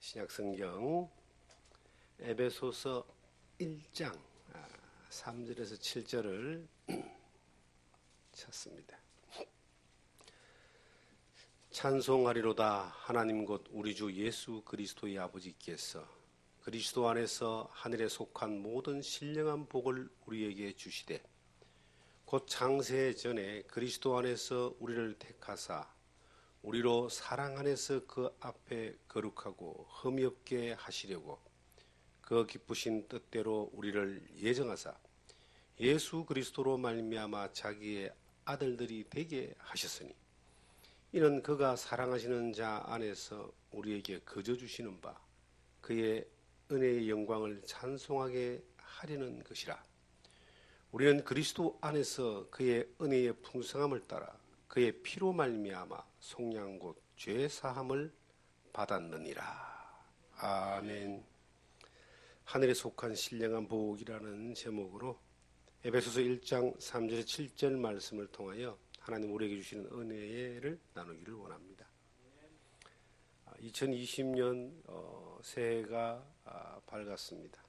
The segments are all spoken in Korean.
신약성경 에베소서 1장 3절에서 7절을 찾습니다. 찬송하리로다 하나님 곧 우리 주 예수 그리스도의 아버지께서 그리스도 안에서 하늘에 속한 모든 신령한 복을 우리에게 주시되 곧 창세 전에 그리스도 안에서 우리를 택하사 우리로 사랑 안에서 그 앞에 거룩하고 흠이 없게 하시려고 그 기쁘신 뜻대로 우리를 예정하사 예수 그리스도로 말미암아 자기의 아들들이 되게 하셨으니 이는 그가 사랑하시는 자 안에서 우리에게 거저 주시는 바 그의 은혜의 영광을 찬송하게 하려는 것이라. 우리는 그리스도 안에서 그의 은혜의 풍성함을 따라 그의 피로 말미암아 속량 곧 죄 사함을 받았느니라. 아멘. 하늘에 속한 신령한 복이라는 제목으로 에베소서 1장 3절에 7절 말씀을 통하여 하나님 우리에게 주시는 은혜를 나누기를 원합니다. 2020년 새해가 밝았습니다.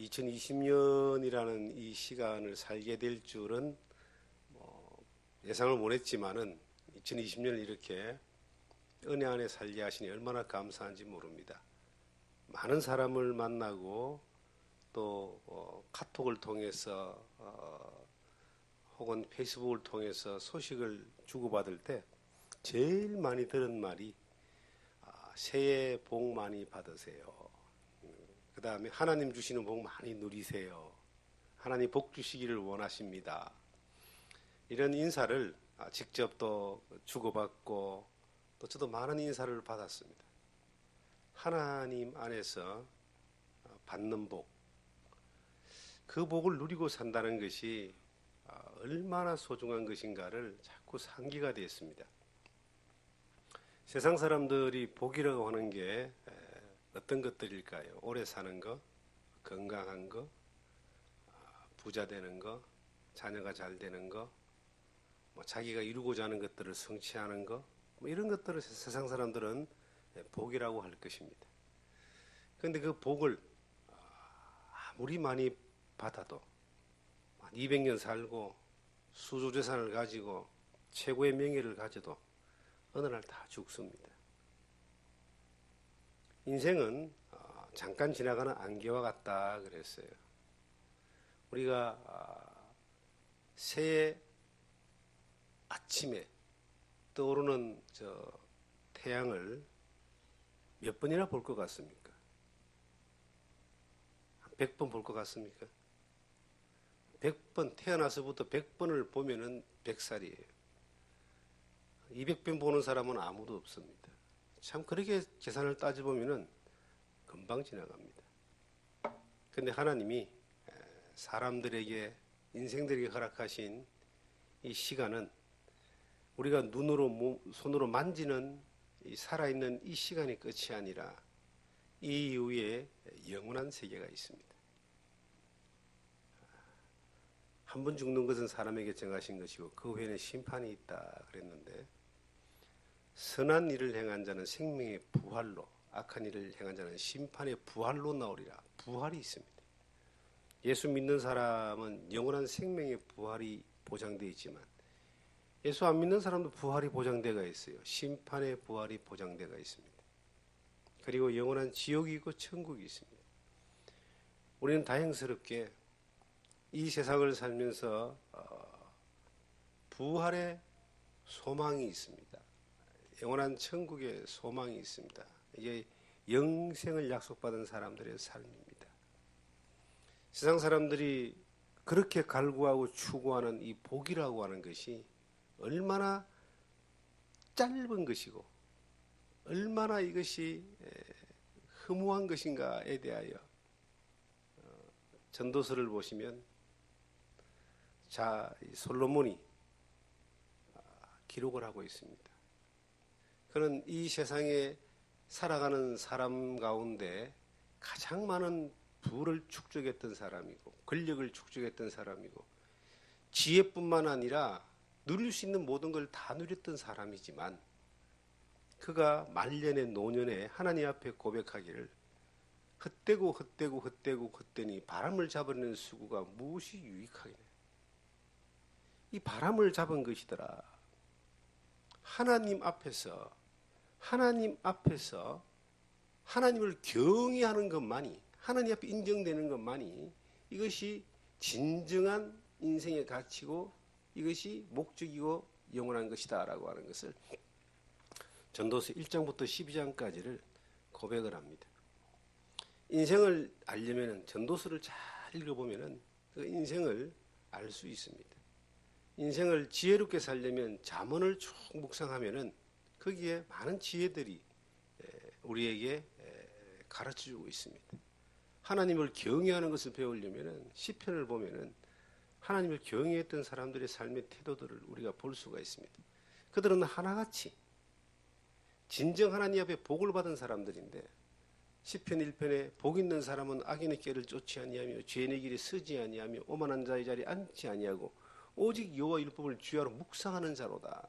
2020년이라는 이 시간을 살게 될 줄은 예상을 못했지만은 2020년을 이렇게 은혜 안에 살게 하시니 얼마나 감사한지 모릅니다. 많은 사람을 만나고 또 카톡을 통해서 혹은 페이스북을 통해서 소식을 주고받을 때 제일 많이 들은 말이 새해 복 많이 받으세요. 그 다음에 하나님 주시는 복 많이 누리세요. 하나님 복 주시기를 원하십니다. 이런 인사를 직접 또 주고받고 또 저도 많은 인사를 받았습니다. 하나님 안에서 받는 복, 그 복을 누리고 산다는 것이 얼마나 소중한 것인가를 자꾸 상기가 되었습니다. 세상 사람들이 복이라고 하는 게 어떤 것들일까요? 오래 사는 거, 건강한 거, 부자 되는 거, 자녀가 잘 되는 거, 자기가 이루고자 하는 것들을 성취하는 거, 이런 것들을 세상 사람들은 복이라고 할 것입니다. 그런데 그 복을 아무리 많이 받아도 200년 살고 수조 재산을 가지고 최고의 명예를 가져도 어느 날 다 죽습니다. 인생은 잠깐 지나가는 안개와 같다 그랬어요. 우리가 새해 아침에 떠오르는 태양을 몇 번이나 볼 것 같습니까? 100번 볼 것 같습니까? 100번, 태어나서부터 100번을 보면은 100살이에요. 200번 보는 사람은 아무도 없습니다. 참 그렇게 계산을 따져보면은 금방 지나갑니다. 그런데 하나님이 사람들에게, 인생들에게 허락하신 이 시간은 우리가 눈으로, 손으로 만지는 이 살아있는 이 시간이 끝이 아니라 이 이후에 영원한 세계가 있습니다. 한 번 죽는 것은 사람에게 정하신 것이고 그 후에는 심판이 있다 그랬는데 선한 일을 행한 자는 생명의 부활로, 악한 일을 행한 자는 심판의 부활로 나오리라. 부활이 있습니다. 예수 믿는 사람은 영원한 생명의 부활이 보장되어 있지만 예수 안 믿는 사람도 부활이 보장되어 있어요. 심판의 부활이 보장되어 있습니다. 그리고 영원한 지옥이 있고 천국이 있습니다. 우리는 다행스럽게 이 세상을 살면서 부활의 소망이 있습니다. 영원한 천국의 소망이 있습니다. 이게 영생을 약속받은 사람들의 삶입니다. 세상 사람들이 그렇게 갈구하고 추구하는 이 복이라고 하는 것이 얼마나 짧은 것이고 얼마나 이것이 허무한 것인가에 대하여 전도서를 보시면 솔로몬이 기록을 하고 있습니다. 그는 이 세상에 살아가는 사람 가운데 가장 많은 부를 축적했던 사람이고 권력을 축적했던 사람이고 지혜뿐만 아니라 누릴 수 있는 모든 걸 다 누렸던 사람이지만 그가 말년의 노년에 하나님 앞에 고백하기를 헛되니 바람을 잡아내는 수구가 무엇이 유익하겠냐. 이 바람을 잡은 것이더라. 하나님 앞에서 하나님을 경외하는 것만이, 하나님 앞에 인정되는 것만이 이것이 진정한 인생의 가치고 이것이 목적이고 영원한 것이다 라고 하는 것을 전도서 1장부터 12장까지를 고백을 합니다. 인생을 알려면 전도서를 잘 읽어보면 그 인생을 알 수 있습니다. 인생을 지혜롭게 살려면 잠언을 쭉 묵상하면 거기에 많은 지혜들이 우리에게 가르쳐주고 있습니다. 하나님을 경외하는 것을 배우려면 시편을 보면 하나님을 경외했던 사람들의 삶의 태도들을 우리가 볼 수가 있습니다. 그들은 하나같이 진정 하나님 앞에 복을 받은 사람들인데 시편 1편에 복 있는 사람은 악인의 길을 쫓지 아니하며 죄인의 길에 서지 아니하며 오만한 자의 자리에 앉지 아니하고 오직 여호와 율법을 주야로 묵상하는 자로다.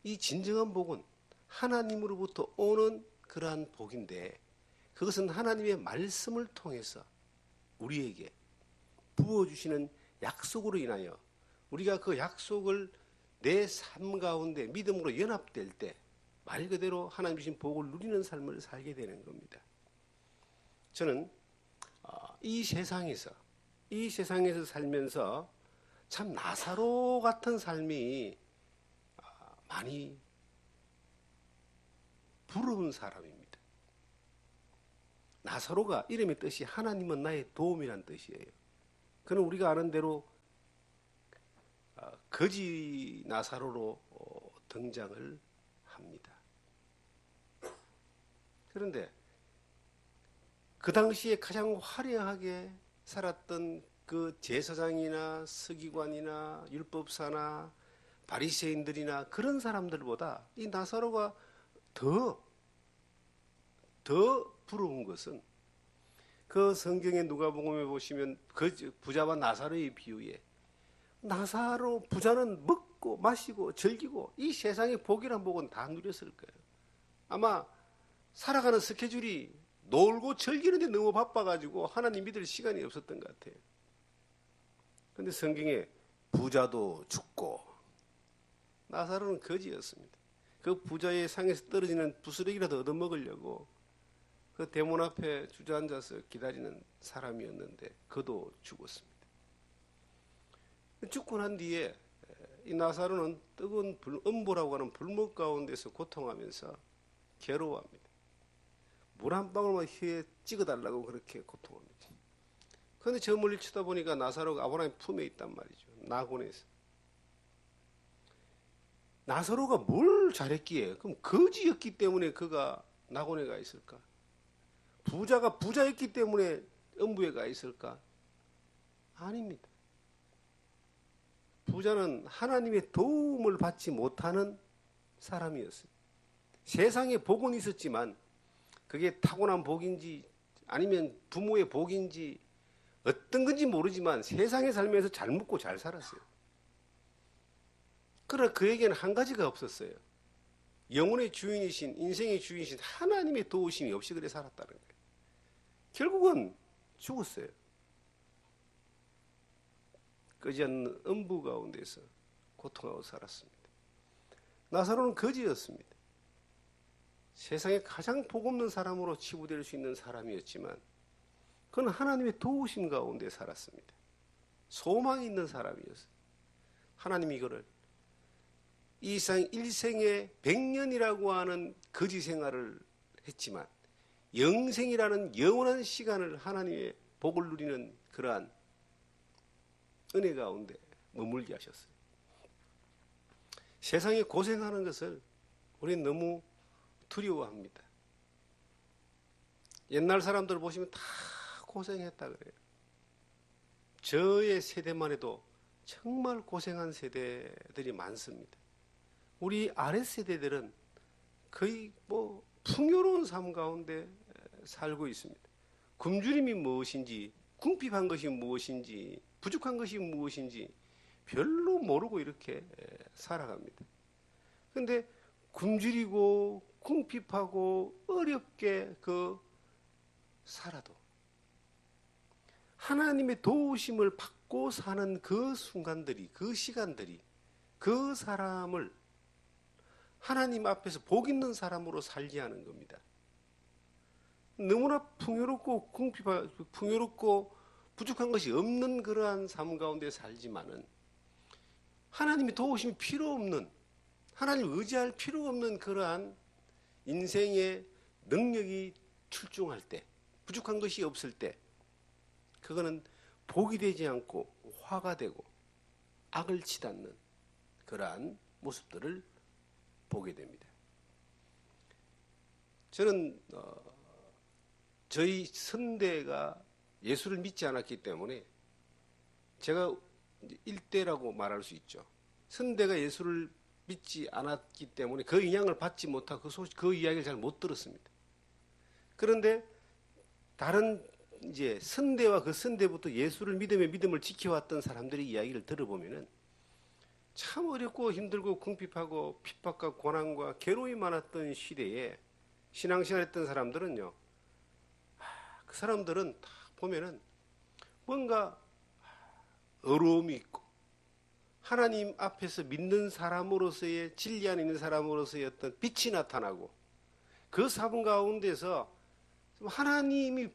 이 진정한 복은 하나님으로부터 오는 그러한 복인데 그것은 하나님의 말씀을 통해서 우리에게 부어주시는 약속으로 인하여 우리가 그 약속을 내 삶 가운데 믿음으로 연합될 때 말 그대로 하나님 주신 복을 누리는 삶을 살게 되는 겁니다. 저는 이 세상에서 살면서 참 나사로 같은 삶이 많이 부러운 사람입니다. 나사로가 이름의 뜻이 하나님은 나의 도움이란 뜻이에요. 그는 우리가 아는 대로 거지 나사로로 등장을 합니다. 그런데 그 당시에 가장 화려하게 살았던 그 제사장이나 서기관이나 율법사나 바리새인들이나 그런 사람들보다 이 나사로가 더 부러운 것은 그 성경의 누가복음에 보시면 그 부자와 나사로의 비유에 나사로 부자는 먹고 마시고 즐기고 이 세상의 복이란 복은 다 누렸을 거예요. 아마 살아가는 스케줄이 놀고 즐기는데 너무 바빠가지고 하나님 믿을 시간이 없었던 것 같아요. 그런데 성경에 부자도 죽고 나사로는 거지였습니다. 그 부자의 상에서 떨어지는 부스러기라도 얻어먹으려고 그 대문 앞에 주저앉아서 기다리는 사람이었는데 그도 죽었습니다. 죽고 난 뒤에 이 나사로는 뜨거운 음보라고 하는 불목 가운데서 고통하면서 괴로워합니다. 물 한 방울만 혀에 찍어달라고 그렇게 고통합니다. 그런데 저 멀리 쳐다보니까 나사로가 아브라함의 품에 있단 말이죠. 나곤에서. 나사로가 뭘 잘했기에? 그럼 거지였기 때문에 그가 나곤에 가 있을까? 부자가 부자였기 때문에 음부에 가 있을까? 아닙니다. 부자는 하나님의 도움을 받지 못하는 사람이었어요. 세상에 복은 있었지만 그게 타고난 복인지 아니면 부모의 복인지 어떤 건지 모르지만 세상에 살면서 잘 먹고 잘 살았어요. 그러나 그에게는 한 가지가 없었어요. 영혼의 주인이신, 인생의 주인이신 하나님의 도우심이 없이 그래 살았다는 거예요. 결국은 죽었어요. 끄지 않는 음부 가운데서 고통하고 살았습니다. 나사로는 거지였습니다. 세상에 가장 복 없는 사람으로 치부될 수 있는 사람이었지만 그는 하나님의 도우심 가운데 살았습니다. 소망이 있는 사람이었어요. 하나님이 이거를 일생에 100년이라고 하는 거지 생활을 했지만 영생이라는 영원한 시간을 하나님의 복을 누리는 그러한 은혜 가운데 머물게 하셨어요. 세상에 고생하는 것을 우리는 너무 두려워합니다. 옛날 사람들 보시면 다 고생했다 그래요. 저의 세대만 해도 정말 고생한 세대들이 많습니다. 우리 아랫세대들은 거의 풍요로운 삶 가운데 살고 있습니다. 굶주림이 무엇인지, 궁핍한 것이 무엇인지, 부족한 것이 무엇인지 별로 모르고 이렇게 살아갑니다. 그런데 굶주리고 궁핍하고 어렵게 살아도 하나님의 도우심을 받고 사는 그 순간들이, 그 시간들이 그 사람을 하나님 앞에서 복 있는 사람으로 살게 하는 겁니다. 너무나 풍요롭고 부족한 것이 없는 그러한 삶 가운데 살지만은 하나님의 도우심이 필요 없는, 하나님 의지할 필요 없는 그러한 인생의 능력이 출중할 때, 부족한 것이 없을 때, 그거는 복이 되지 않고 화가 되고 악을 치닫는 그러한 모습들을 보게 됩니다. 저는 저희 선대가 예수를 믿지 않았기 때문에 제가 일대라고 말할 수 있죠. 선대가 예수를 믿지 않았기 때문에 그 영향을 받지 못하고 그 이야기를 잘 못 들었습니다. 그런데 다른 이제 선대와 그 선대부터 예수를 믿음을 지켜왔던 사람들의 이야기를 들어보면은 참 어렵고 힘들고 궁핍하고 핍박과 고난과 괴로움이 많았던 시대에 신앙생활했던 사람들은요, 그 사람들은 다 보면은 뭔가 어려움이 있고 하나님 앞에서 믿는 사람으로서의 진리 안에 있는 사람으로서의 어떤 빛이 나타나고 그 삶 가운데서 하나님이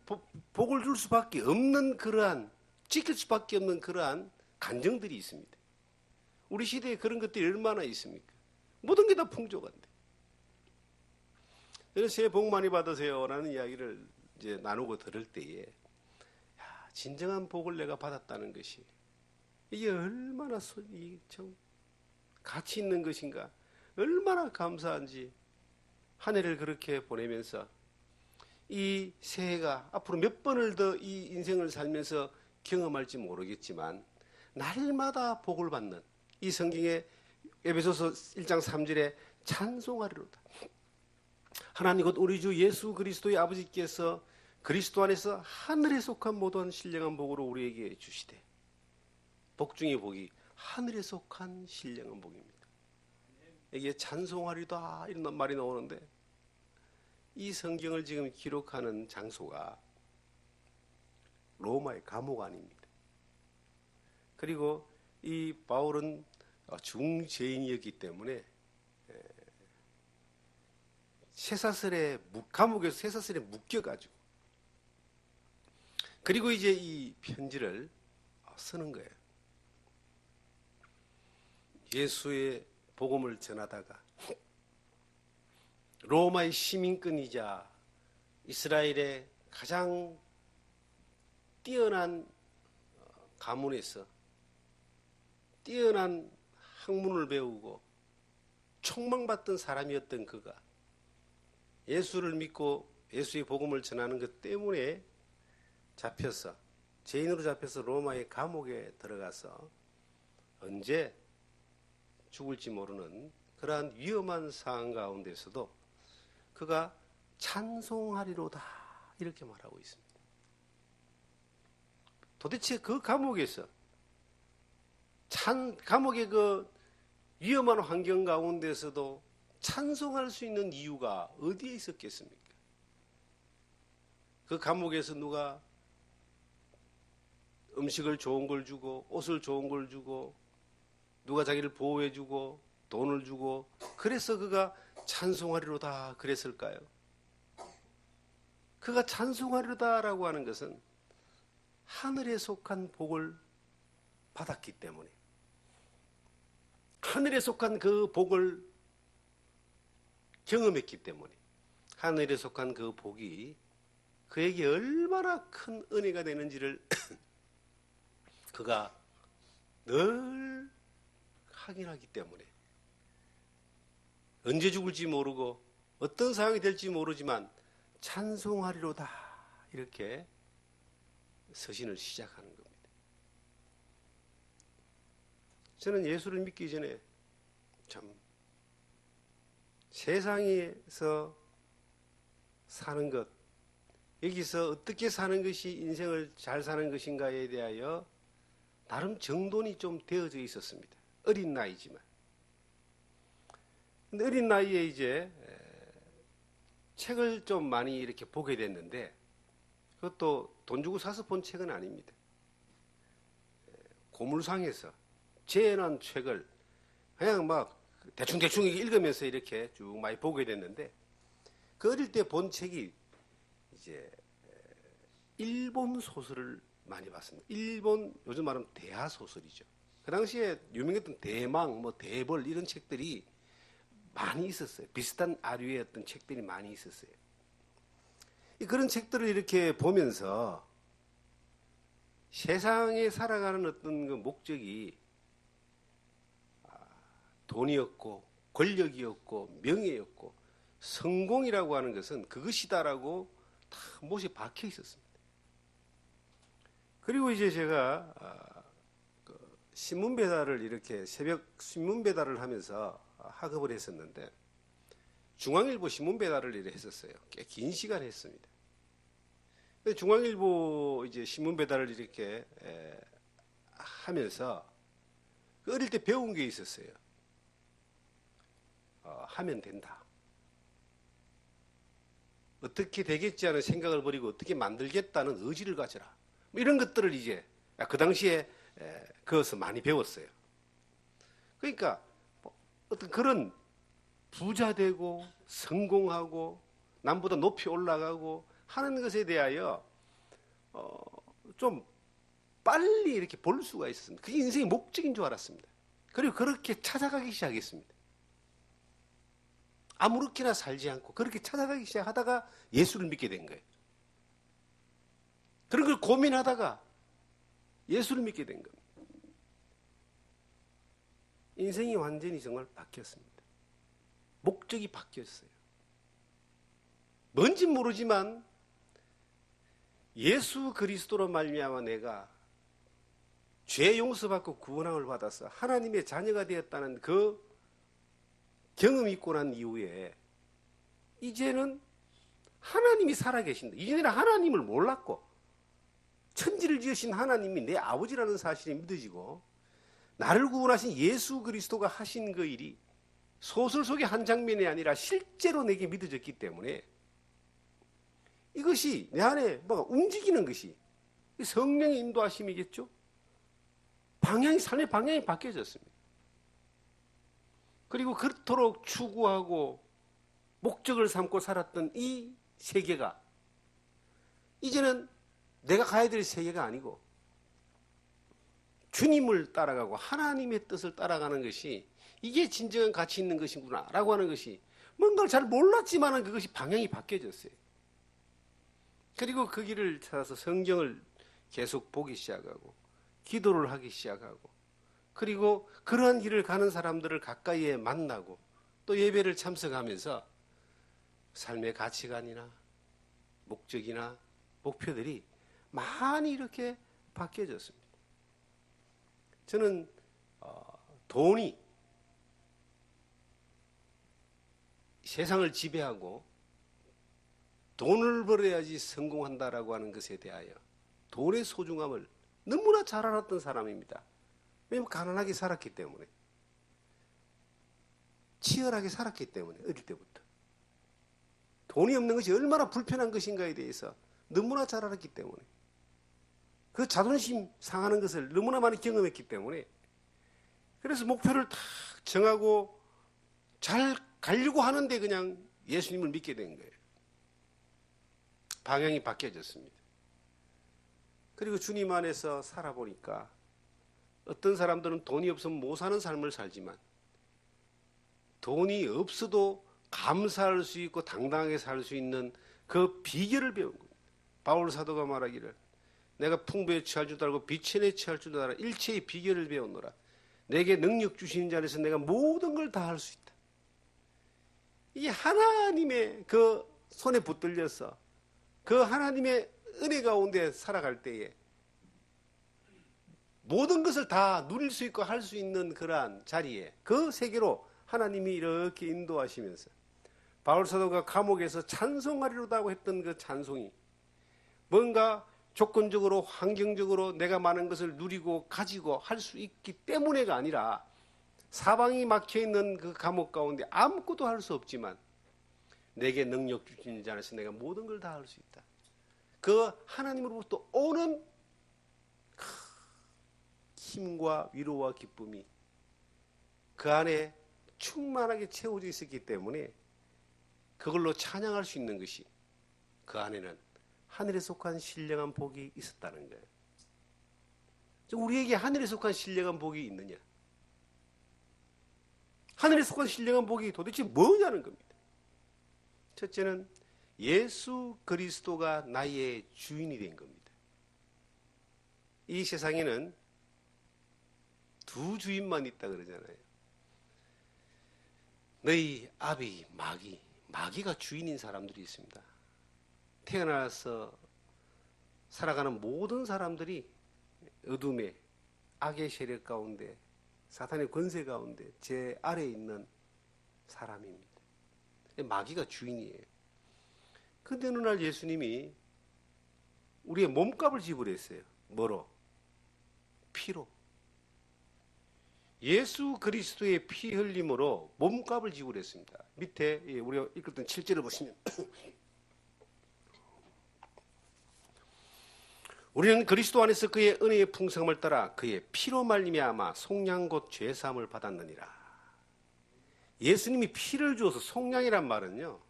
복을 줄 수밖에 없는 그러한, 지킬 수밖에 없는 그러한 간증들이 있습니다. 우리 시대에 그런 것들이 얼마나 있습니까? 모든 게 다 풍족한데. 그래서 새해 복 많이 받으세요라는 이야기를 이제 나누고 들을 때에 진정한 복을 내가 받았다는 것이 이게 얼마나 참 가치 있는 것인가, 얼마나 감사한지 한 해를 그렇게 보내면서 이 새해가 앞으로 몇 번을 더 이 인생을 살면서 경험할지 모르겠지만 날마다 복을 받는 이 성경의 에베소서 1장 3절에 찬송하리로다. 하나님 곧 우리 주 예수 그리스도의 아버지께서 그리스도 안에서 하늘에 속한 모든 신령한 복으로 우리에게 주시되, 복 중의 복이 하늘에 속한 신령한 복입니다. 이게 찬송하리다 이런 말이 나오는데 이 성경을 지금 기록하는 장소가 로마의 감옥 안입니다. 그리고 이 바울은 중죄인이었기 때문에 감옥에서 쇠사슬에 묶여가지고 그리고 이제 이 편지를 쓰는 거예요. 예수의 복음을 전하다가 로마의 시민권이자 이스라엘의 가장 뛰어난 가문에서 뛰어난 학문을 배우고 촉망받던 사람이었던 그가 예수를 믿고 예수의 복음을 전하는 것 때문에 죄인으로 잡혀서 로마의 감옥에 들어가서 언제 죽을지 모르는 그러한 위험한 상황 가운데서도 그가 찬송하리로다 이렇게 말하고 있습니다. 도대체 그 감옥에서 감옥의 그 위험한 환경 가운데서도 찬송할 수 있는 이유가 어디에 있었겠습니까? 그 감옥에서 누가 음식을 좋은 걸 주고 옷을 좋은 걸 주고 누가 자기를 보호해 주고 돈을 주고 그래서 그가 찬송하리로다 그랬을까요? 그가 찬송하리로다라고 하는 것은 하늘에 속한 복을 받았기 때문에, 하늘에 속한 그 복을 경험했기 때문에, 하늘에 속한 그 복이 그에게 얼마나 큰 은혜가 되는지를 그가 늘 확인하기 때문에 언제 죽을지 모르고 어떤 상황이 될지 모르지만 찬송하리로다 이렇게 서신을 시작하는 겁니다. 저는 예수를 믿기 전에 참 세상에서 사는 것, 여기서 어떻게 사는 것이 인생을 잘 사는 것인가에 대하여 나름 정돈이 좀 되어져 있었습니다. 어린 나이지만. 근데 어린 나이에 이제 책을 좀 많이 이렇게 보게 됐는데 그것도 돈 주고 사서 본 책은 아닙니다. 고물상에서 재난 책을 그냥 막 대충 읽으면서 이렇게 쭉 많이 보게 됐는데 그 어릴 때 본 책이 이제 일본 소설을 많이 봤습니다. 일본 요즘 말하면 대하 소설이죠. 그 당시에 유명했던 대망, 뭐 대벌 이런 책들이 많이 있었어요. 비슷한 아류의 어떤 책들이 많이 있었어요. 그런 책들을 이렇게 보면서 세상에 살아가는 어떤 그 목적이 돈이었고 권력이었고 명예였고 성공이라고 하는 것은 그것이다라고 다 못이 박혀 있었습니다. 그리고 이제 제가 신문 배달을 이렇게 새벽 신문 배달을 하면서 학업을 했었는데 중앙일보 신문 배달을 이렇게 했었어요. 꽤 긴 시간 했습니다. 중앙일보 이제 신문 배달을 이렇게 하면서 어릴 때 배운 게 있었어요. 하면 된다. 어떻게 되겠지 하는 생각을 버리고 어떻게 만들겠다는 의지를 가져라. 뭐 이런 것들을 이제 그 당시에 그것을 많이 배웠어요. 그러니까 어떤 그런 부자 되고 성공하고 남보다 높이 올라가고 하는 것에 대하여 좀 빨리 이렇게 볼 수가 있었습니다. 그게 인생의 목적인 줄 알았습니다. 그리고 그렇게 찾아가기 시작했습니다. 아무렇게나 살지 않고 그렇게 찾아가기 시작하다가 예수를 믿게 된 거예요. 그런 걸 고민하다가 예수를 믿게 된 겁니다. 인생이 완전히 정말 바뀌었습니다. 목적이 바뀌었어요. 뭔지 모르지만 예수 그리스도로 말미암아 내가 죄 용서받고 구원함을 받아서 하나님의 자녀가 되었다는 그 경험이 있고 난 이후에 이제는 하나님이 살아계신다. 이제는 하나님을 몰랐고 천지를 지으신 하나님이 내 아버지라는 사실이 믿어지고 나를 구원하신 예수 그리스도가 하신 그 일이 소설 속의 한 장면이 아니라 실제로 내게 믿어졌기 때문에 이것이 내 안에 뭐가 움직이는 것이 성령의 인도하심이겠죠. 삶의 방향이 바뀌어졌습니다. 그리고 그토록 추구하고 목적을 삼고 살았던 이 세계가 이제는 내가 가야 될 세계가 아니고 주님을 따라가고 하나님의 뜻을 따라가는 것이 이게 진정한 가치 있는 것이구나 라고 하는 것이 뭔가를 잘 몰랐지만 그것이 방향이 바뀌어졌어요. 그리고 그 길을 찾아서 성경을 계속 보기 시작하고 기도를 하기 시작하고 그리고 그러한 길을 가는 사람들을 가까이에 만나고 또 예배를 참석하면서 삶의 가치관이나 목적이나 목표들이 많이 이렇게 바뀌어졌습니다. 저는 돈이 세상을 지배하고 돈을 벌어야지 성공한다라고 하는 것에 대하여 돈의 소중함을 너무나 잘 알았던 사람입니다. 왜냐하면 가난하게 살았기 때문에 치열하게 살았기 때문에 어릴 때부터 돈이 없는 것이 얼마나 불편한 것인가에 대해서 너무나 잘 알았기 때문에 그 자존심 상하는 것을 너무나 많이 경험했기 때문에 그래서 목표를 딱 정하고 잘 가려고 하는데 그냥 예수님을 믿게 된 거예요. 방향이 바뀌어졌습니다. 그리고 주님 안에서 살아보니까 어떤 사람들은 돈이 없으면 못 사는 삶을 살지만 돈이 없어도 감사할 수 있고 당당하게 살 수 있는 그 비결을 배운 겁니다. 바울 사도가 말하기를 내가 풍부에 취할 줄도 알고 비천에 취할 줄도 알아 일체의 비결을 배웠노라. 내게 능력 주시는 자리에서 내가 모든 걸 다 할 수 있다. 이게 하나님의 그 손에 붙들려서 그 하나님의 은혜 가운데 살아갈 때에 모든 것을 다 누릴 수 있고 할 수 있는 그러한 자리에 그 세계로 하나님이 이렇게 인도하시면서 바울 사도가 감옥에서 찬송하리로다고 했던 그 찬송이 뭔가 조건적으로 환경적으로 내가 많은 것을 누리고 가지고 할 수 있기 때문에가 아니라 사방이 막혀있는 그 감옥 가운데 아무것도 할 수 없지만 내게 능력 주신 자 안에서 내가 모든 걸 다 할 수 있다. 그 하나님으로부터 오는 힘과 위로와 기쁨이 그 안에 충만하게 채워져 있었기 때문에 그걸로 찬양할 수 있는 것이 그 안에는 하늘에 속한 신령한 복이 있었다는 거예요. 우리에게 하늘에 속한 신령한 복이 있느냐? 하늘에 속한 신령한 복이 도대체 뭐냐는 겁니다. 첫째는 예수 그리스도가 나의 주인이 된 겁니다. 이 세상에는 두 주인만 있다 그러잖아요. 너희 아비 마귀가 주인인 사람들이 있습니다. 태어나서 살아가는 모든 사람들이 어둠의 악의 세력 가운데 사탄의 권세 가운데 제 아래에 있는 사람입니다. 마귀가 주인이에요. 그런데 어느 날 예수님이 우리의 몸값을 지불했어요. 뭐로? 피로. 예수 그리스도의 피 흘림으로 몸값을 지불했습니다. 밑에 우리가 읽었던 7절을 보시면 우리는 그리스도 안에서 그의 은혜의 풍성함을 따라 그의 피로 말미암아 속량 곧 죄사함을 받았느니라. 예수님이 피를 주어서 속량이란 말은요,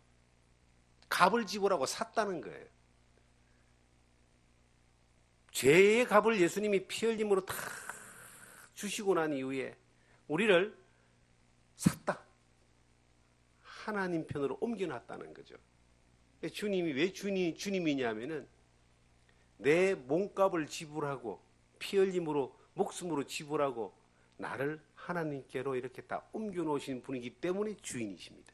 값을 지불하고 샀다는 거예요. 죄의 값을 예수님이 피 흘림으로 다 주시고 난 이후에 우리를 샀다. 하나님 편으로 옮겨놨다는 거죠. 주님이 왜 주님이냐면은 내 몸값을 지불하고 피 흘림으로 목숨으로 지불하고 나를 하나님께로 이렇게 다 옮겨놓으신 분이기 때문에 주인이십니다.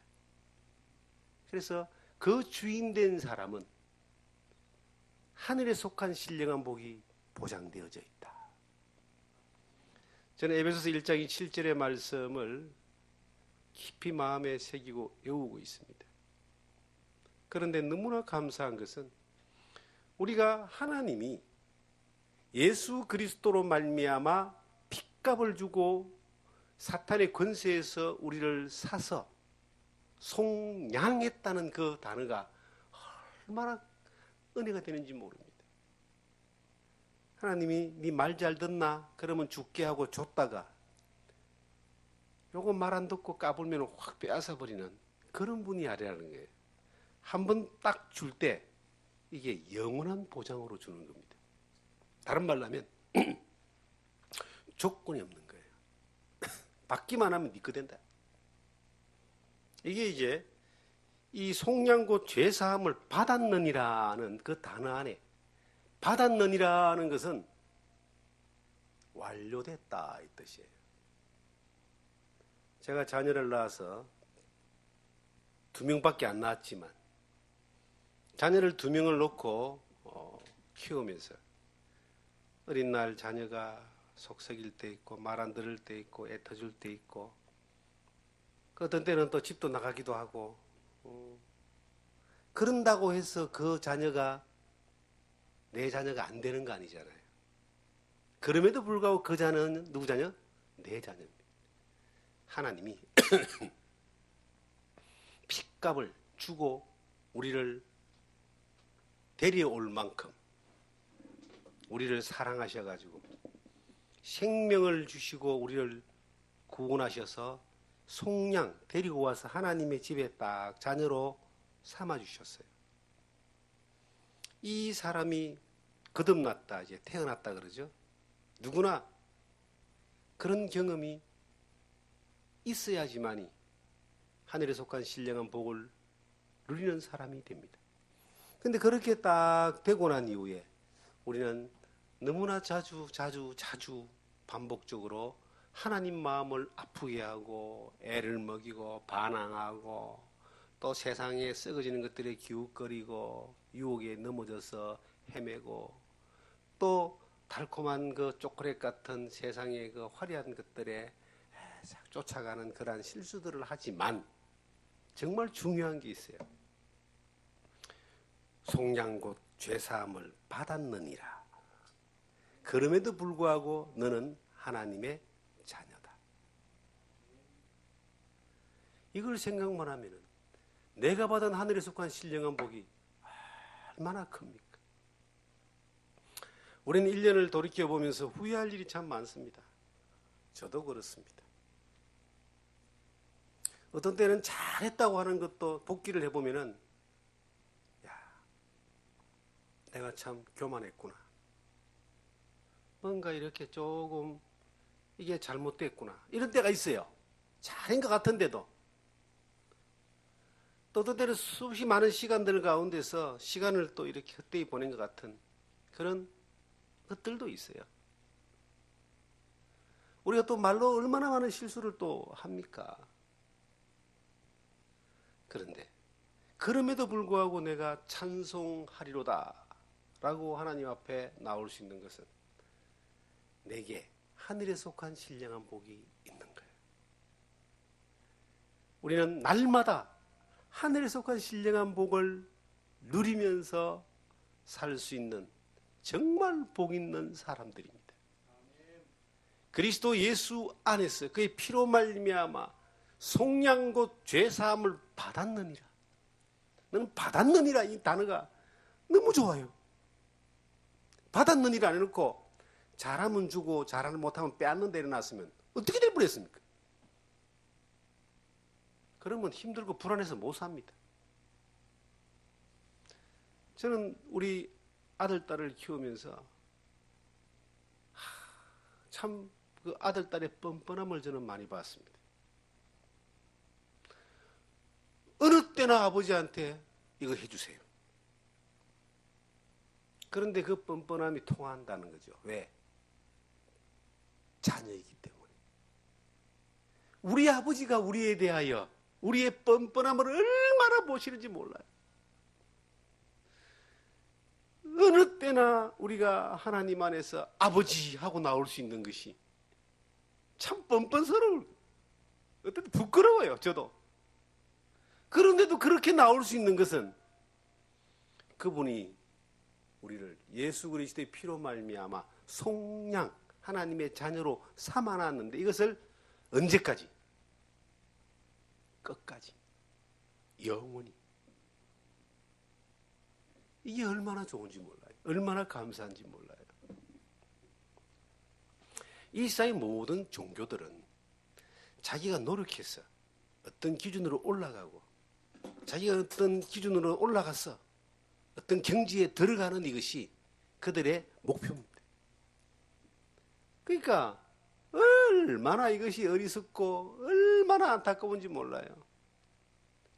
그래서 그 주인된 사람은 하늘에 속한 신령한 복이 보장되어져 있다. 저는 에베소서 1장 7절의 말씀을 깊이 마음에 새기고 외우고 있습니다. 그런데 너무나 감사한 것은 우리가 하나님이 예수 그리스도로 말미암아 핏값을 주고 사탄의 권세에서 우리를 사서 속량했다는 그 단어가 얼마나 은혜가 되는지 모릅니다. 하나님이 네 말 잘 듣나? 그러면 죽게 하고 줬다가 요거 말 안 듣고 까불면 확 빼앗아 버리는 그런 분이 아니라는 거예요. 한 번 딱 줄 때 이게 영원한 보장으로 주는 겁니다. 다른 말로 하면 조건이 없는 거예요. 받기만 하면 네 거 된다. 이게 이제 이 속량 곧 죄사함을 받았느니라는 그 단어 안에 받았느니라는 것은 완료됐다 이 뜻이에요. 제가 자녀를 낳아서 2명밖에 안 낳았지만 자녀를 2명을 놓고 키우면서 어린 날 자녀가 속썩일 때 있고 말 안 들을 때 있고 애 터질 때 있고 그 어떤 때는 또 집도 나가기도 하고 그런다고 해서 그 자녀가 내 자녀가 안 되는 거 아니잖아요. 그럼에도 불구하고 그 자녀는 누구 자녀? 내 자녀입니다. 하나님이 핏값을 주고 우리를 데려올 만큼 우리를 사랑하셔가지고 생명을 주시고 우리를 구원하셔서 속량 데리고 와서 하나님의 집에 딱 자녀로 삼아주셨어요. 이 사람이 거듭났다 이제 태어났다 그러죠. 누구나 그런 경험이 있어야지만이 하늘에 속한 신령한 복을 누리는 사람이 됩니다. 그런데 그렇게 딱 되고 난 이후에 우리는 너무나 자주 반복적으로 하나님 마음을 아프게 하고 애를 먹이고 반항하고 또 세상에 썩어지는 것들에 기웃거리고 유혹에 넘어져서 헤매고 또 달콤한 그 초콜릿 같은 세상의 그 화려한 것들에 쫓아가는 그러한 실수들을 하지만 정말 중요한 게 있어요. 속량 곧 죄사함을 받았느니라. 그럼에도 불구하고 너는 하나님의 자녀다. 이걸 생각만 하면은 내가 받은 하늘에 속한 신령한 복이 얼마나 큽니까? 우리는 1년을 돌이켜보면서 후회할 일이 참 많습니다. 저도 그렇습니다. 어떤 때는 잘했다고 하는 것도 복기를 해보면은 내가 참 교만했구나. 뭔가 이렇게 조금 이게 잘못됐구나. 이런 때가 있어요. 잘한 것 같은데도. 또 어떤 때는 수없이 많은 시간들 가운데서 시간을 또 이렇게 헛되이 보낸 것 같은 그런 것들도 있어요. 우리가 또 말로 얼마나 많은 실수를 또 합니까? 그런데 그럼에도 불구하고 내가 찬송하리로다 라고 하나님 앞에 나올 수 있는 것은 내게 하늘에 속한 신령한 복이 있는 거예요. 우리는 날마다 하늘에 속한 신령한 복을 누리면서 살 수 있는 정말 복 있는 사람들입니다. 그리스도 예수 안에서 그의 피로 말미암아 속량 곧 죄사함을 받았느니라. 너는 받았느니라 이 단어가 너무 좋아요. 받았느니라 안 해놓고 잘하면 주고 잘하면 못하면 빼앗는다 일어났으면 어떻게 될 뻔했습니까? 그러면 힘들고 불안해서 못 삽니다. 저는 우리 아들, 딸을 키우면서 참 그 아들, 딸의 뻔뻔함을 저는 많이 봤습니다. 어느 때나 아버지한테 이거 해주세요. 그런데 그 뻔뻔함이 통한다는 거죠. 왜? 자녀이기 때문에. 우리 아버지가 우리에 대하여 우리의 뻔뻔함을 얼마나 보시는지 몰라요. 어느 때나 우리가 하나님 안에서 아버지 하고 나올 수 있는 것이 참 뻔뻔스러워요. 어떤 부끄러워요. 저도. 그런데도 그렇게 나올 수 있는 것은 그분이 우리를 예수 그리스도의 피로 말미암아 속량 하나님의 자녀로 삼아놨는데 이것을 언제까지? 끝까지. 영원히. 이게 얼마나 좋은지 몰라요. 얼마나 감사한지 몰라요. 이 세상의 모든 종교들은 자기가 노력해서 어떤 기준으로 올라가고 자기가 어떤 기준으로 올라가서 어떤 경지에 들어가는 이것이 그들의 목표입니다. 그러니까 얼마나 이것이 어리석고 얼마나 안타까운지 몰라요.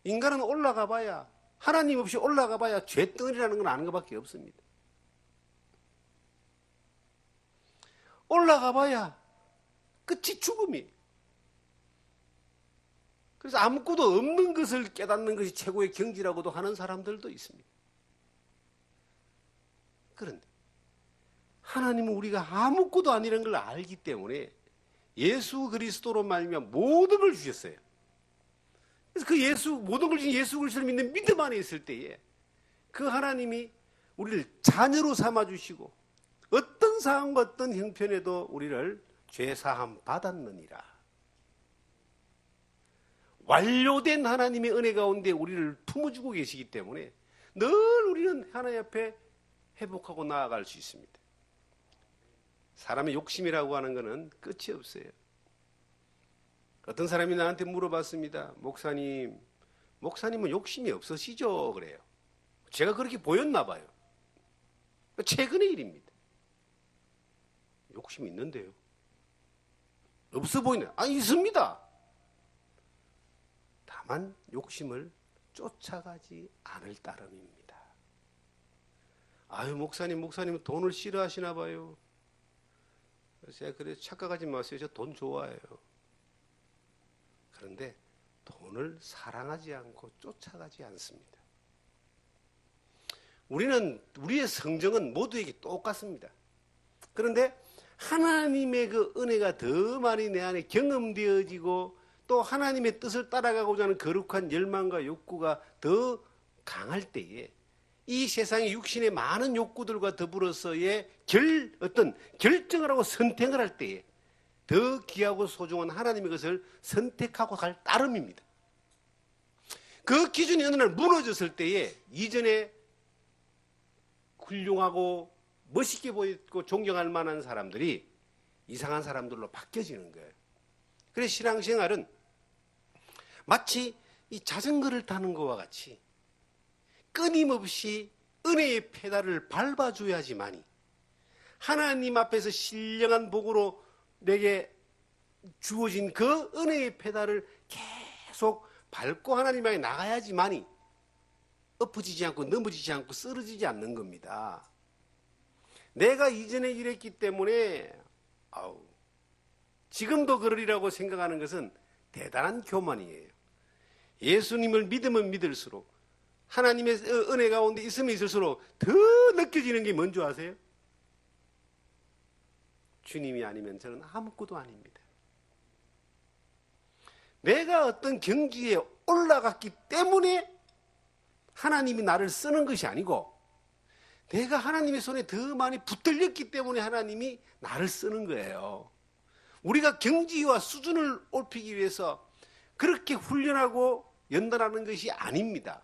인간은 올라가 봐야 하나님 없이 올라가 봐야 죄덩어리라는 건 아는 것밖에 없습니다. 올라가 봐야 끝이 죽음이에요. 그래서 아무것도 없는 것을 깨닫는 것이 최고의 경지라고도 하는 사람들도 있습니다. 그런데 하나님은 우리가 아무것도 아니라는 걸 알기 때문에 예수 그리스도로 말미암아 모든 걸 주셨어요. 그래서 그 모든 걸 주신 예수 그리스도를 믿는 믿음 안에 있을 때에 그 하나님이 우리를 자녀로 삼아주시고 어떤 상황과 어떤 형편에도 우리를 죄사함 받았느니라. 완료된 하나님의 은혜 가운데 우리를 품어주고 계시기 때문에 늘 우리는 하나님 앞에 회복하고 나아갈 수 있습니다. 사람의 욕심이라고 하는 것은 끝이 없어요. 어떤 사람이 나한테 물어봤습니다. 목사님은 욕심이 없으시죠? 그래요. 제가 그렇게 보였나 봐요. 최근의 일입니다. 욕심이 있는데요. 없어 보이네. 있습니다. 다만 욕심을 쫓아가지 않을 따름입니다. 목사님은 돈을 싫어하시나 봐요. 제가 그래서 착각하지 마세요. 저 돈 좋아해요. 그런데 돈을 사랑하지 않고 쫓아가지 않습니다. 우리의 성정은 모두에게 똑같습니다. 그런데 하나님의 그 은혜가 더 많이 내 안에 경험되어지고 또 하나님의 뜻을 따라가고자 하는 거룩한 열망과 욕구가 더 강할 때에 이 세상의 육신의 많은 욕구들과 더불어서의 어떤 결정을 하고 선택을 할 때에 더 귀하고 소중한 하나님의 것을 선택하고 갈 따름입니다. 그 기준이 어느 날 무너졌을 때에 이전에 훌륭하고 멋있게 보이고 존경할 만한 사람들이 이상한 사람들로 바뀌어지는 거예요. 그래서 신앙생활은 마치 이 자전거를 타는 것과 같이 끊임없이 은혜의 페달을 밟아줘야지만이 하나님 앞에서 신령한 복으로 내게 주어진 그 은혜의 페달을 계속 밟고 하나님 앞에 나가야지만이 엎어지지 않고 넘어지지 않고 쓰러지지 않는 겁니다. 내가 이전에 이랬기 때문에 지금도 그러리라고 생각하는 것은 대단한 교만이에요. 예수님을 믿으면 믿을수록 하나님의 은혜 가운데 있으면 있을수록 더 느껴지는 게 뭔지 아세요? 주님이 아니면 저는 아무것도 아닙니다. 내가 어떤 경지에 올라갔기 때문에 하나님이 나를 쓰는 것이 아니고 내가 하나님의 손에 더 많이 붙들렸기 때문에 하나님이 나를 쓰는 거예요. 우리가 경지와 수준을 올피기 위해서 그렇게 훈련하고 연단하는 것이 아닙니다.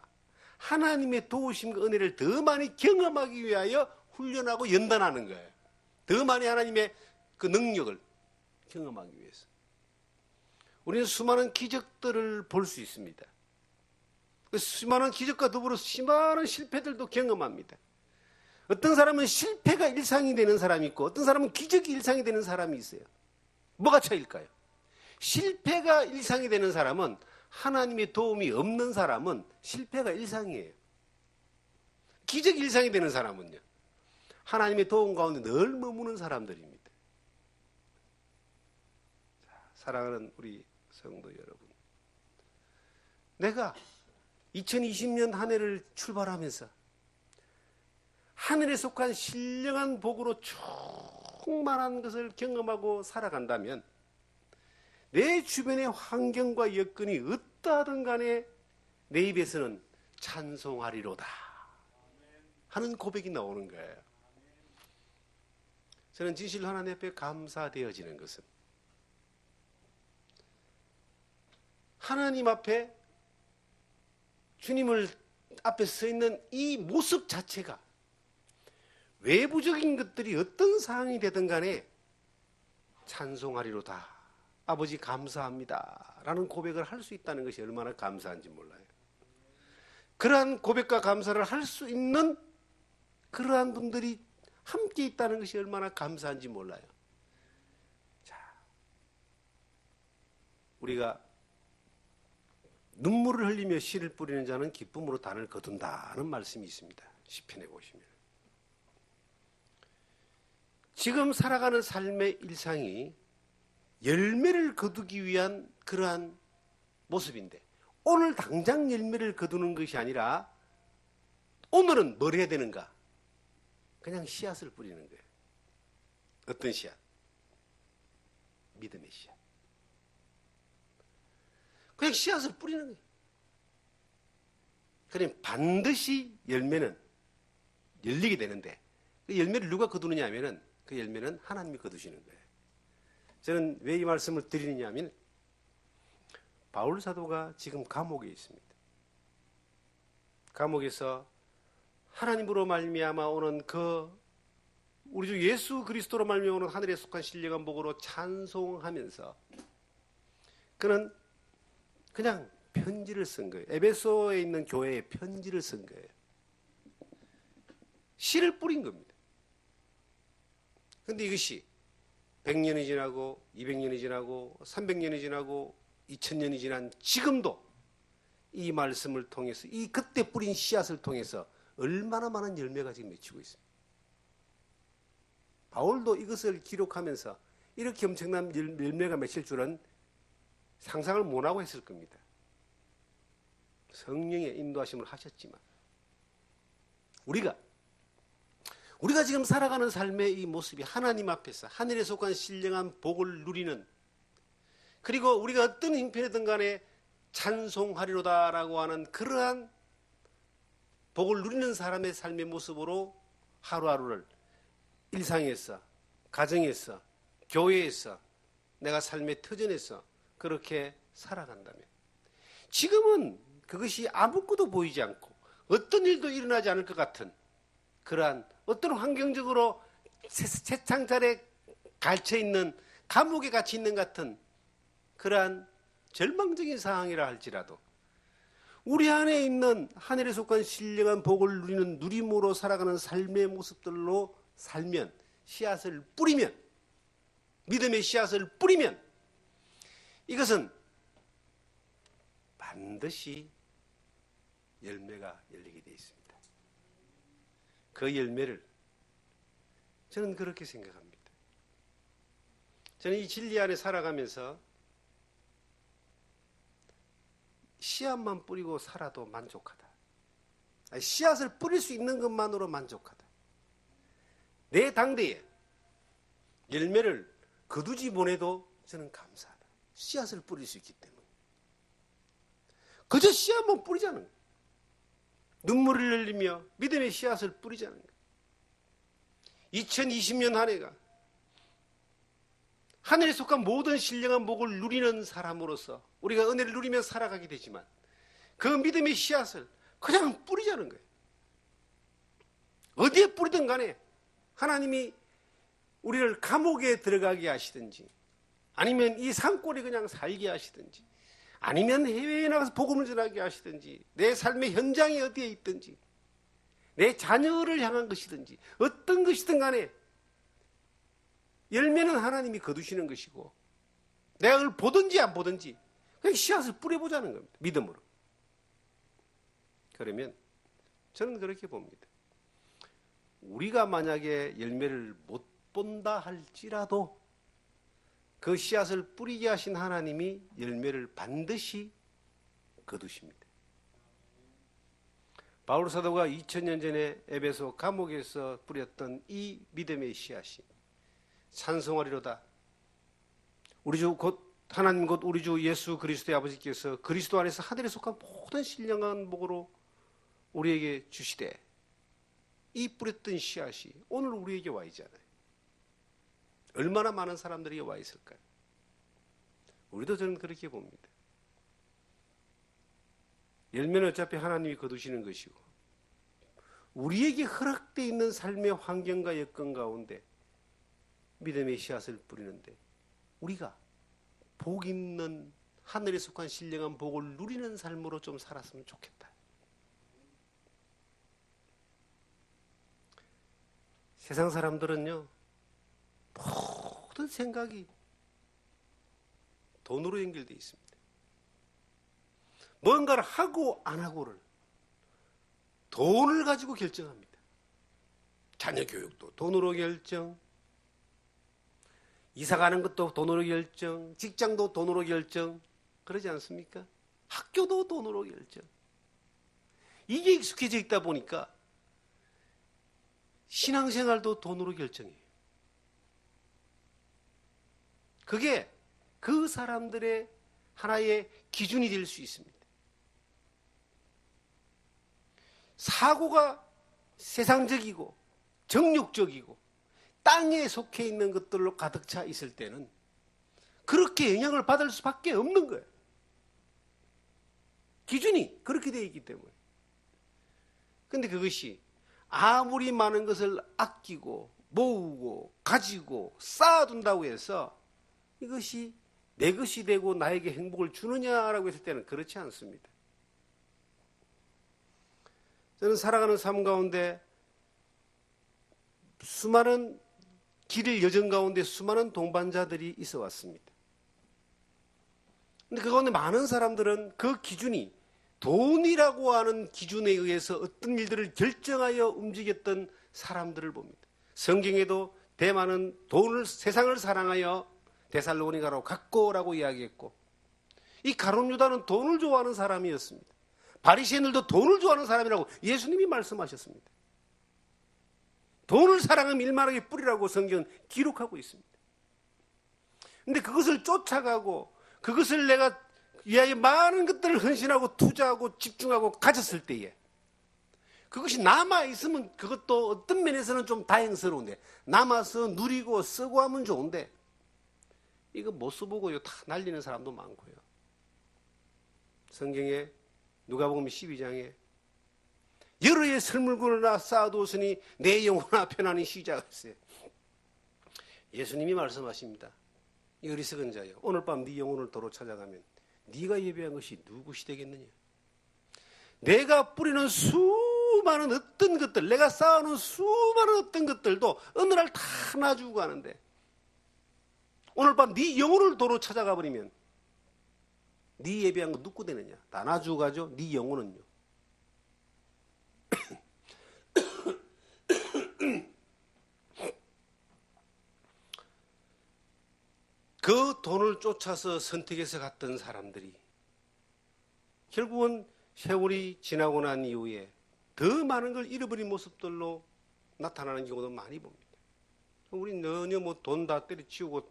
하나님의 도우심과 은혜를 더 많이 경험하기 위하여 훈련하고 연단하는 거예요. 더 많이 하나님의 그 능력을 경험하기 위해서. 우리는 수많은 기적들을 볼 수 있습니다. 그 수많은 기적과 더불어 수많은 실패들도 경험합니다. 어떤 사람은 실패가 일상이 되는 사람이 있고 어떤 사람은 기적이 일상이 되는 사람이 있어요. 뭐가 차이일까요? 실패가 일상이 되는 사람은 하나님의 도움이 없는 사람은 실패가 일상이에요. 기적이 일상이 되는 사람은요. 하나님의 도움 가운데 늘 머무는 사람들입니다. 사랑하는 우리 성도 여러분, 내가 2020년 한 해를 출발하면서 하늘에 속한 신령한 복으로 충만한 것을 경험하고 살아간다면 내 주변의 환경과 여건이 어떠하든 간에 내 입에서는 찬송하리로다 하는 고백이 나오는 거예요. 저는 진실로 하나님 앞에 감사되어지는 것은 하나님 앞에 주님을 앞에 서 있는 이 모습 자체가 외부적인 것들이 어떤 상황이 되든 간에 찬송하리로다. 아버지 감사합니다. 라는 고백을 할 수 있다는 것이 얼마나 감사한지 몰라요. 그러한 고백과 감사를 할 수 있는 그러한 분들이 함께 있다는 것이 얼마나 감사한지 몰라요. 자, 우리가 눈물을 흘리며 씨를 뿌리는 자는 기쁨으로 단을 거둔다는 말씀이 있습니다. 시편에 보시면. 지금 살아가는 삶의 일상이 열매를 거두기 위한 그러한 모습인데 오늘 당장 열매를 거두는 것이 아니라 오늘은 뭘 해야 되는가? 그냥 씨앗을 뿌리는 거예요. 어떤 씨앗? 믿음의 씨앗. 그냥 씨앗을 뿌리는 거예요. 그럼 반드시 열매는 열리게 되는데 그 열매를 누가 거두느냐 하면은 그 열매는 하나님이 거두시는 거예요. 저는 왜 이 말씀을 드리느냐 하면 바울 사도가 지금 감옥에 있습니다. 감옥에서 하나님으로 말미암아 오는 그 우리 주 예수 그리스도로 말미암아 오는 하늘에 속한 신령한 복으로 찬송하면서 그는 그냥 편지를 쓴 거예요. 에베소에 있는 교회에 편지를 쓴 거예요. 씨를 뿌린 겁니다. 그런데 이것이 100년이 지나고 200년이 지나고 300년이 지나고 2000년이 지난 지금도 이 말씀을 통해서 이 그때 뿌린 씨앗을 통해서 얼마나 많은 열매가 지금 맺히고 있습니다. 바울도 이것을 기록하면서 이렇게 엄청난 열매가 맺힐 줄은 상상을 못하고 했을 겁니다. 성령의 인도하심을 하셨지만 우리가 지금 살아가는 삶의 이 모습이 하나님 앞에서 하늘에 속한 신령한 복을 누리는 그리고 우리가 어떤 형편이든 간에 찬송하리로다라고 하는 그러한 복을 누리는 사람의 삶의 모습으로 하루하루를 일상에서, 가정에서, 교회에서, 내가 삶의 터전에서 그렇게 살아간다면 지금은 그것이 아무것도 보이지 않고 어떤 일도 일어나지 않을 것 같은 그러한 어떤 환경적으로 채창살에 갇혀있는 감옥에 갇혀 있는 같은 그러한 절망적인 상황이라 할지라도 우리 안에 있는 하늘에 속한 신령한 복을 누리는 누림으로 살아가는 삶의 모습들로 살면, 씨앗을 뿌리면, 믿음의 씨앗을 뿌리면 이것은 반드시 열매가 열리게 되어 있습니다. 그 열매를 저는 그렇게 생각합니다. 저는 이 진리 안에 살아가면서 씨앗만 뿌리고 살아도 만족하다. 씨앗을 뿌릴 수 있는 것만으로 만족하다. 내 당대에 열매를 거두지 보내도 저는 감사하다. 씨앗을 뿌릴 수 있기 때문에. 그저 씨앗만 뿌리자는 거예요. 눈물을 흘리며 믿음의 씨앗을 뿌리자는 거예요. 2020년 한 해가 하늘에 속한 모든 신령한 복을 누리는 사람으로서 우리가 은혜를 누리며 살아가게 되지만 그 믿음의 씨앗을 그냥 뿌리자는 거예요. 어디에 뿌리든 간에 하나님이 우리를 감옥에 들어가게 하시든지 아니면 이 산골에 그냥 살게 하시든지 아니면 해외에 나가서 복음을 전하게 하시든지 내 삶의 현장이 어디에 있든지 내 자녀를 향한 것이든지 어떤 것이든 간에 열매는 하나님이 거두시는 것이고 내가 그걸 보든지 안 보든지 그냥 씨앗을 뿌려보자는 겁니다. 믿음으로. 그러면 저는 그렇게 봅니다. 우리가 만약에 열매를 못 본다 할지라도 그 씨앗을 뿌리게 하신 하나님이 열매를 반드시 거두십니다. 바울 사도가 2000년 전에 에베소 감옥에서 뿌렸던 이 믿음의 씨앗이 찬송하리로다. 우리 주 곧 하나님 곧 우리 주 예수 그리스도의 아버지께서 그리스도 안에서 하늘에 속한 모든 신령한 복으로 우리에게 주시되 이 뿌렸던 씨앗이 오늘 우리에게 와 있잖아요. 얼마나 많은 사람들이 와 있을까요? 우리도 저는 그렇게 봅니다. 열매는 어차피 하나님이 거두시는 것이고 우리에게 허락되어 있는 삶의 환경과 여건 가운데 믿음의 씨앗을 뿌리는데 우리가 복 있는 하늘에 속한 신령한 복을 누리는 삶으로 좀 살았으면 좋겠다. 세상 사람들은요 모든 생각이 돈으로 연결되어 있습니다. 뭔가를 하고 안 하고를 돈을 가지고 결정합니다. 자녀 교육도 돈으로 결정, 이사 가는 것도 돈으로 결정, 직장도 돈으로 결정, 그러지 않습니까? 학교도 돈으로 결정. 이게 익숙해져 있다 보니까 신앙생활도 돈으로 결정해요. 그게 그 사람들의 하나의 기준이 될 수 있습니다. 사고가 세상적이고 정욕적이고 땅에 속해 있는 것들로 가득 차 있을 때는 그렇게 영향을 받을 수밖에 없는 거예요. 기준이 그렇게 되어 있기 때문에. 그런데 그것이 아무리 많은 것을 아끼고 모으고 가지고 쌓아둔다고 해서 이것이 내 것이 되고 나에게 행복을 주느냐라고 했을 때는 그렇지 않습니다. 저는 살아가는 삶 가운데 수많은 길을 여정 가운데 수많은 동반자들이 있어 왔습니다. 그런데 그 가운데 많은 사람들은 그 기준이 돈이라고 하는 기준에 의해서 어떤 일들을 결정하여 움직였던 사람들을 봅니다. 성경에도 대만은 돈을, 세상을 사랑하여 데살로니가로 갔고라고 이야기했고 이 가룟 유다는 돈을 좋아하는 사람이었습니다. 바리새인들도 돈을 좋아하는 사람이라고 예수님이 말씀하셨습니다. 돈을 사랑하면 일만하게 뿌리라고 성경은 기록하고 있습니다. 그런데 그것을 쫓아가고 그것을 내가 위하여 많은 것들을 헌신하고 투자하고 집중하고 가졌을 때에 그것이 남아있으면 그것도 어떤 면에서는 좀 다행스러운데 남아서 누리고 쓰고 하면 좋은데 이거 못 써보고요 다 날리는 사람도 많고요. 성경에 누가복음 12장에 여러 해의 설물고나 쌓아두었으니 내 영혼아 편안히 쉬자 했어요. 예수님이 말씀하십니다. 이 어리석은 자여, 오늘 밤 네 영혼을 도로 찾아가면 네가 예배한 것이 누구시 되겠느냐. 내가 뿌리는 수많은 어떤 것들, 내가 쌓아놓은 수많은 어떤 것들도 어느 날 다 놔주고 가는데 오늘 밤 네 영혼을 도로 찾아가 버리면 네 예배한 거 누구 되느냐. 다 놔주고 가죠. 네 영혼은요. 그 돈을 쫓아서 선택해서 갔던 사람들이 결국은 세월이 지나고 난 이후에 더 많은 걸 잃어버린 모습들로 나타나는 경우도 많이 봅니다. 우리 전혀 뭐 돈 다 때려치우고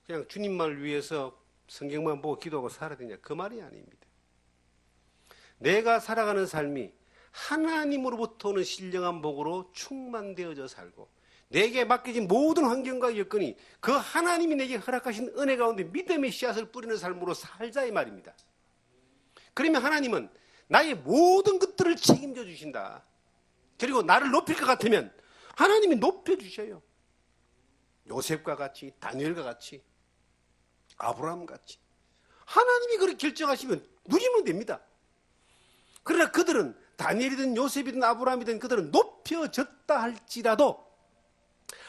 그냥 주님만을 위해서 성경만 보고 기도하고 살아야 되냐. 그 말이 아닙니다. 내가 살아가는 삶이 하나님으로부터 오는 신령한 복으로 충만되어져 살고 내게 맡겨진 모든 환경과 여건이 그 하나님이 내게 허락하신 은혜 가운데 믿음의 씨앗을 뿌리는 삶으로 살자 이 말입니다. 그러면 하나님은 나의 모든 것들을 책임져 주신다. 그리고 나를 높일 것 같으면 하나님이 높여주셔요. 요셉과 같이, 다니엘과 같이, 아브라함 같이. 하나님이 그렇게 결정하시면 누리면 됩니다. 그러나 그들은 다니엘이든 요셉이든 아브라함이든 그들은 높여졌다 할지라도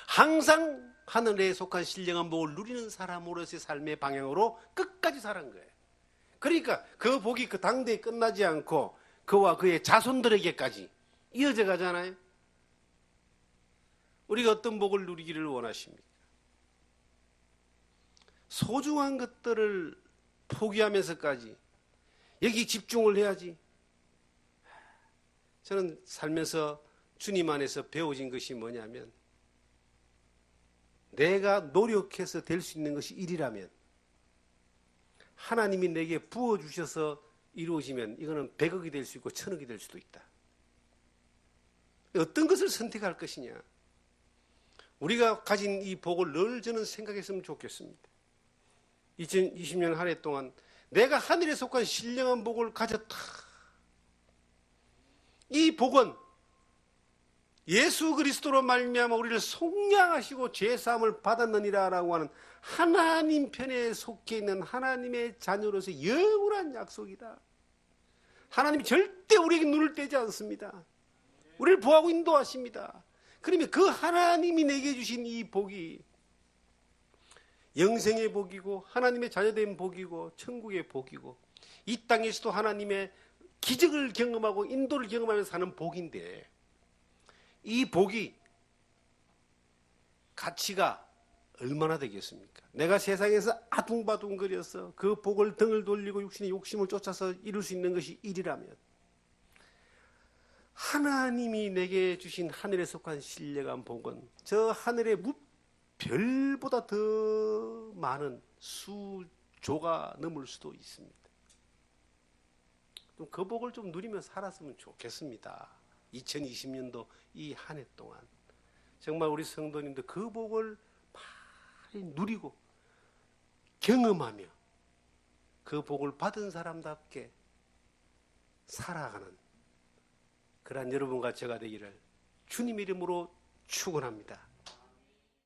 항상 하늘에 속한 신령한 복을 누리는 사람으로서의 삶의 방향으로 끝까지 살은 거예요. 그러니까 그 복이 그 당대에 끝나지 않고 그와 그의 자손들에게까지 이어져 가잖아요. 우리가 어떤 복을 누리기를 원하십니까? 소중한 것들을 포기하면서까지 여기 집중을 해야지. 저는 살면서 주님 안에서 배워진 것이 뭐냐면 내가 노력해서 될 수 있는 것이 일이라면 하나님이 내게 부어주셔서 이루어지면 이거는 100억이 될 수 있고 1000억이 될 수도 있다. 어떤 것을 선택할 것이냐. 우리가 가진 이 복을 늘 저는 생각했으면 좋겠습니다. 2020년 한 해 동안 내가 하늘에 속한 신령한 복을 가졌다. 이 복은 예수 그리스도로 말미암아 우리를 속량하시고 죄사함을 받았느니라라고 하는 하나님 편에 속해 있는 하나님의 자녀로서의 영원한 약속이다. 하나님이 절대 우리에게 눈을 떼지 않습니다. 우리를 보호하고 인도하십니다. 그러면 그 하나님이 내게 주신 이 복이 영생의 복이고 하나님의 자녀된 복이고 천국의 복이고 이 땅에서도 하나님의 기적을 경험하고 인도를 경험하면서 사는 복인데 이 복이 가치가 얼마나 되겠습니까? 내가 세상에서 아둥바둥거려서 그 복을 등을 돌리고 육신의 욕심을 쫓아서 이룰 수 있는 것이 일이라면 하나님이 내게 주신 하늘에 속한 신령한 복은 저 하늘의 별보다 더 많은 수조가 넘을 수도 있습니다. 그 복을 좀 누리며 살았으면 좋겠습니다. 2020년도 이 한 해 동안 정말 우리 성도님들 그 복을 많이 누리고 경험하며 그 복을 받은 사람답게 살아가는 그러한 여러분과 제가 되기를 주님 이름으로 축원합니다.